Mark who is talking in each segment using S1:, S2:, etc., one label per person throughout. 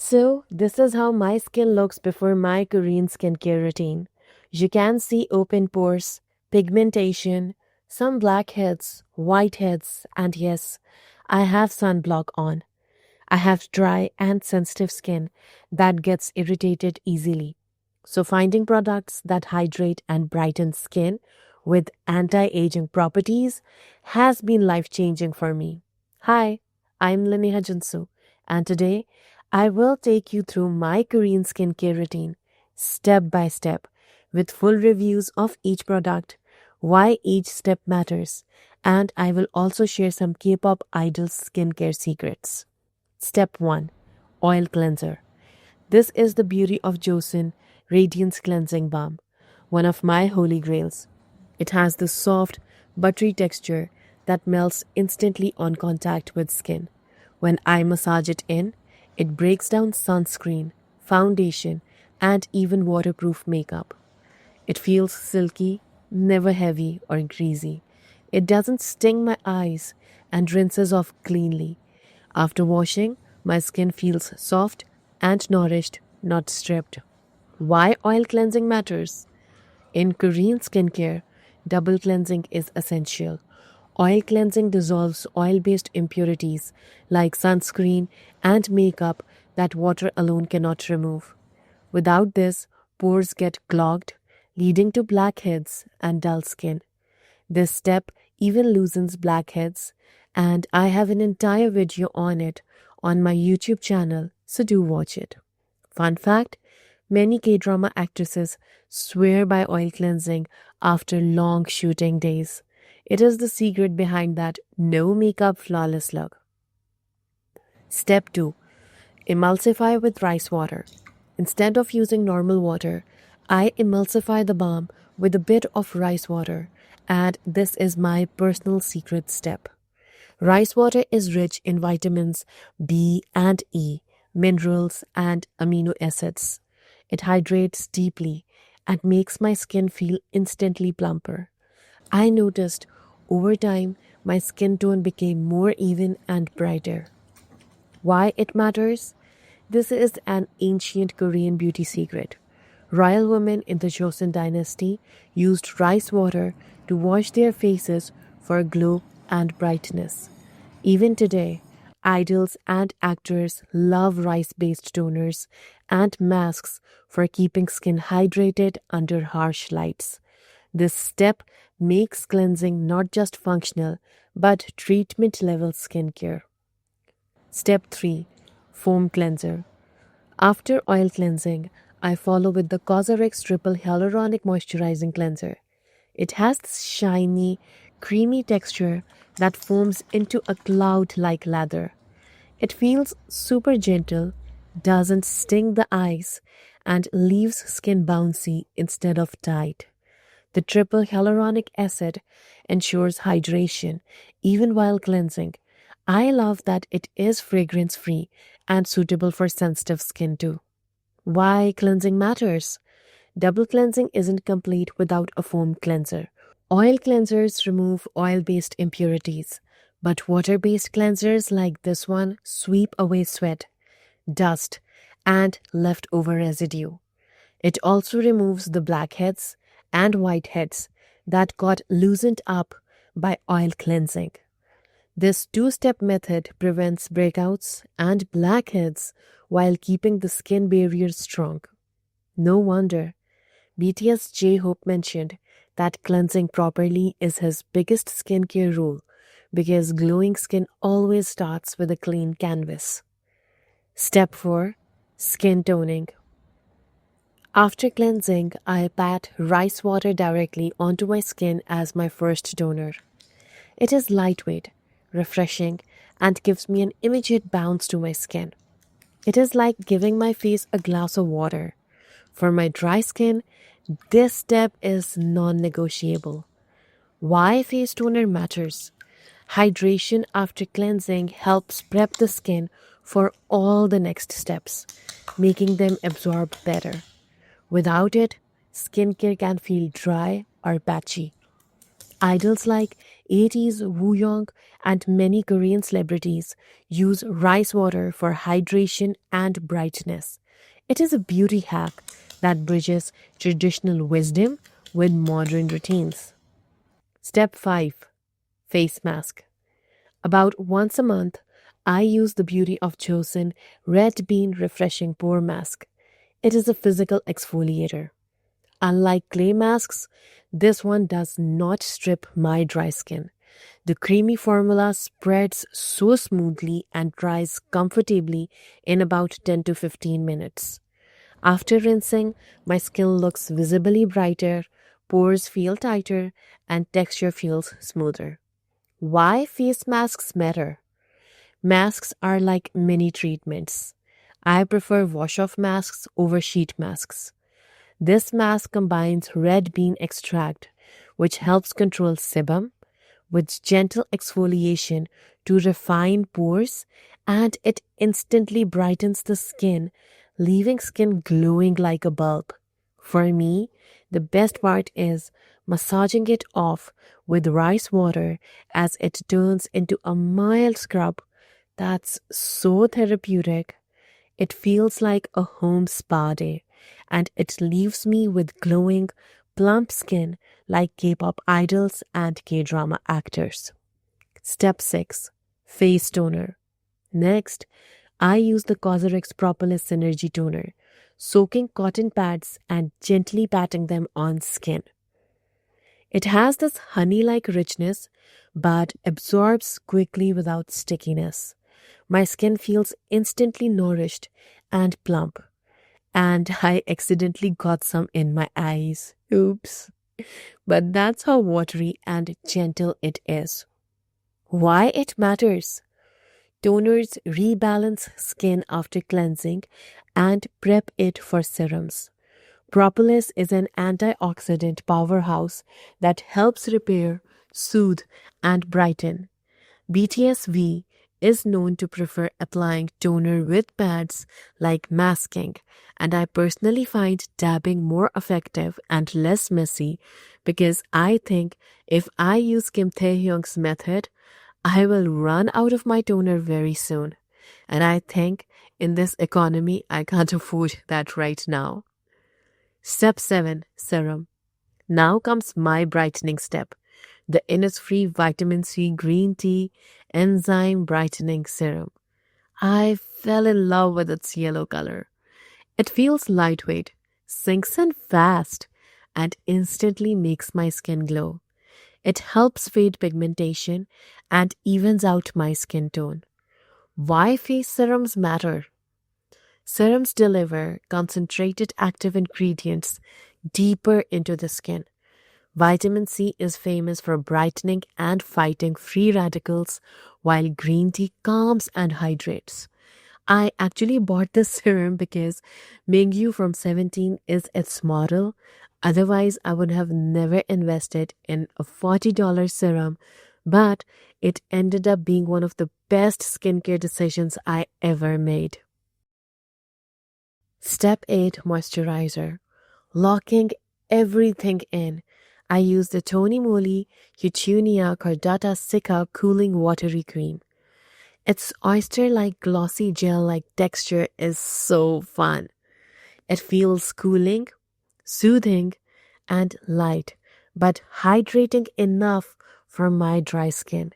S1: So, this is how my skin looks before my Korean skincare routine. You can see open pores, pigmentation, some blackheads, whiteheads, and yes, I have sunblock on. I have dry and sensitive skin that gets irritated easily. So, finding products that hydrate and brighten skin with anti aging properties has been life changing for me. Hi, I'm Leneha Junsu, and today I will take you through my Korean skincare routine step by step with full reviews of each product, why each step matters, and I will also share some K-pop idols skincare secrets. Step 1. Oil Cleanser. This is the beauty of Joseon Radiance Cleansing Balm, one of my holy grails. It has the soft, buttery texture that melts instantly on contact with skin. When I massage it in, it breaks down sunscreen, foundation, and even waterproof makeup. It feels silky, never heavy or greasy. It doesn't sting my eyes and rinses off cleanly. After washing, my skin feels soft and nourished, not stripped. Why oil cleansing matters? In Korean skincare, double cleansing is essential. Oil cleansing dissolves oil based impurities like sunscreen and makeup that water alone cannot remove. Without this, pores get clogged, leading to blackheads and dull skin. This step even loosens blackheads, and I have an entire video on it on my YouTube channel, so do watch it. Fun fact, many K-drama actresses swear by oil cleansing after long shooting days. It is the secret behind that no makeup flawless look. Step 2. Emulsify with rice water. Instead of using normal water, I emulsify the balm with a bit of rice water, and this is my personal secret step. Rice water is rich in vitamins B and E, minerals, and amino acids. It hydrates deeply and makes my skin feel instantly plumper. I noticed over time my skin tone became more even and brighter. Why it matters? This is an ancient Korean beauty secret. Royal women in the Joseon dynasty used rice water to wash their faces for glow and brightness. Even today, idols and actors love rice-based toners and masks for keeping skin hydrated under harsh lights. This step makes cleansing not just functional but treatment level skincare. Step 3. Foam Cleanser. After oil cleansing, I follow with the COSRX Triple Hyaluronic Moisturizing Cleanser. It has this shiny, creamy texture that foams into a cloud-like lather. It feels super gentle, doesn't sting the eyes, and leaves skin bouncy instead of tight. The triple hyaluronic acid ensures hydration even while cleansing. I love that it is fragrance-free and suitable for sensitive skin too. Why cleansing matters? Double cleansing isn't complete without a foam cleanser. Oil cleansers remove oil-based impurities, but water-based cleansers like this one sweep away sweat, dust, and leftover residue. It also removes the blackheads and whiteheads that got loosened up by oil cleansing. This two-step method prevents breakouts and blackheads while keeping the skin barrier strong. No wonder BTS JHope mentioned that cleansing properly is his biggest skincare rule because glowing skin always starts with a clean canvas. Step 4. Skin Toning. After cleansing, I pat rice water directly onto my skin as my first toner. It is lightweight, refreshing, and gives me an immediate bounce to my skin. It is like giving my face a glass of water. For my dry skin, this step is non-negotiable. Why face toner matters? Hydration after cleansing helps prep the skin for all the next steps, making them absorb better. Without it, skincare can feel dry or patchy. Idols like Ateez, Wooyoung, and many Korean celebrities use rice water for hydration and brightness. It is a beauty hack that bridges traditional wisdom with modern routines. Step 5. Face mask. About once a month, I use the Beauty of Joseon Red Bean Refreshing Pore Mask. It is a physical exfoliator. Unlike clay masks, this one does not strip my dry skin. The creamy formula spreads so smoothly and dries comfortably in about 10 to 15 minutes. After rinsing, my skin looks visibly brighter, pores feel tighter, and texture feels smoother. Why face masks matter? Masks are like mini treatments. I prefer wash off masks over sheet masks. This mask combines red bean extract, which helps control sebum, with gentle exfoliation to refine pores, and it instantly brightens the skin, leaving skin glowing like a bulb. For me, the best part is massaging it off with rice water as it turns into a mild scrub that's so therapeutic. It feels like a home spa day, and it leaves me with glowing, plump skin like K-pop idols and K-drama actors. Step 6. Face toner. Next, I use the COSRX Propolis Synergy Toner, soaking cotton pads and gently patting them on skin. It has this honey-like richness, but absorbs quickly without stickiness. My skin feels instantly nourished and plump, and I accidentally got some in my eyes. Oops. But that's how watery and gentle it is. Why it matters? Toners rebalance skin after cleansing and prep it for serums. Propolis is an antioxidant powerhouse that helps repair, soothe, and brighten. BTS V is known to prefer applying toner with pads like masking, and I personally find dabbing more effective and less messy because I think if I use Kim Taehyung's method, I will run out of my toner very soon. And I think in this economy, I can't afford that right now. Step 7. Serum. Now comes my brightening step. The Innisfree Vitamin C Green Tea Enzyme Brightening Serum. I fell in love with its yellow color. It feels lightweight, sinks in fast, and instantly makes my skin glow. It helps fade pigmentation and evens out my skin tone. Why face serums matter? Serums deliver concentrated active ingredients deeper into the skin. Vitamin C is famous for brightening and fighting free radicals, while green tea calms and hydrates. I actually bought this serum because Mingyu from 17 is its model. Otherwise, I would have never invested in a $40 serum, but it ended up being one of the best skincare decisions I ever made. Step 8. Moisturizer. Locking everything in. I use the TONYMOLY Houttuynia Cordata Cica Cooling Watery Cream. Its oyster-like glossy gel-like texture is so fun. It feels cooling, soothing, and light, but hydrating enough for my dry skin.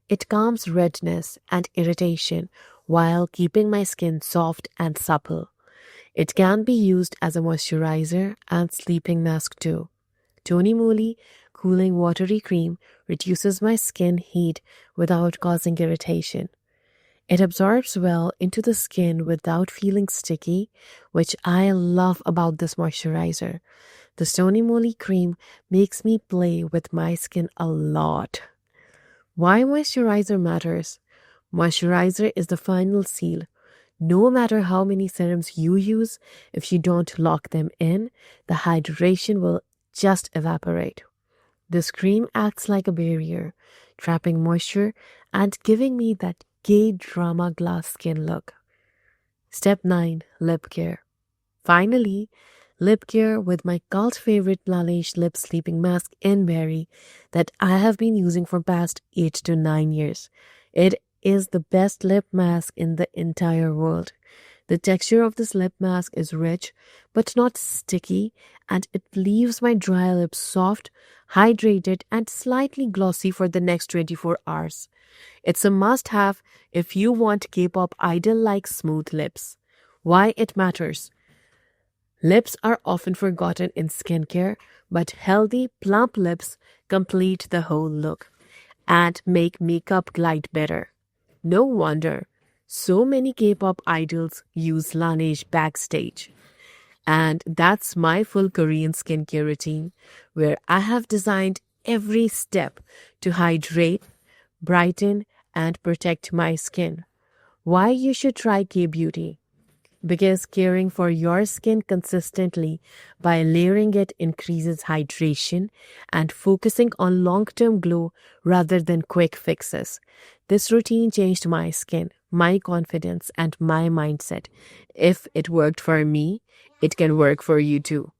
S1: It calms redness and irritation while keeping my skin soft and supple. It can be used as a moisturizer and sleeping mask too. TONYMOLY Cooling Watery Cream reduces my skin heat without causing irritation. It absorbs well into the skin without feeling sticky, which I love about this moisturizer. The TONYMOLY cream makes me play with my skin a lot. Why moisturizer matters? Moisturizer is the final seal. No matter how many serums you use, if you don't lock them in, the hydration will just evaporate. This cream acts like a barrier, trapping moisture and giving me that K-drama glass skin look. Step 9. Lip care. Finally, lip care with my cult favorite Laneige lip sleeping mask in berry that I have been using for past 8 to 9 years. It is the best lip mask in the entire world. The texture of this lip mask is rich but not sticky, and it leaves my dry lips soft, hydrated, and slightly glossy for the next 24 hours. It's a must have if you want K-pop idol like smooth lips. Why it matters. Lips are often forgotten in skincare, but healthy, plump lips complete the whole look and make makeup glide better. No wonder so many K-pop idols use Laneige backstage. And that's my full Korean skincare routine, where I have designed every step to hydrate, brighten, and protect my skin. Why you should try KBeauty? Because caring for your skin consistently by layering it increases hydration and focusing on long-term glow rather than quick fixes. This routine changed my skin, my confidence, and my mindset. If it worked for me, it can work for you too.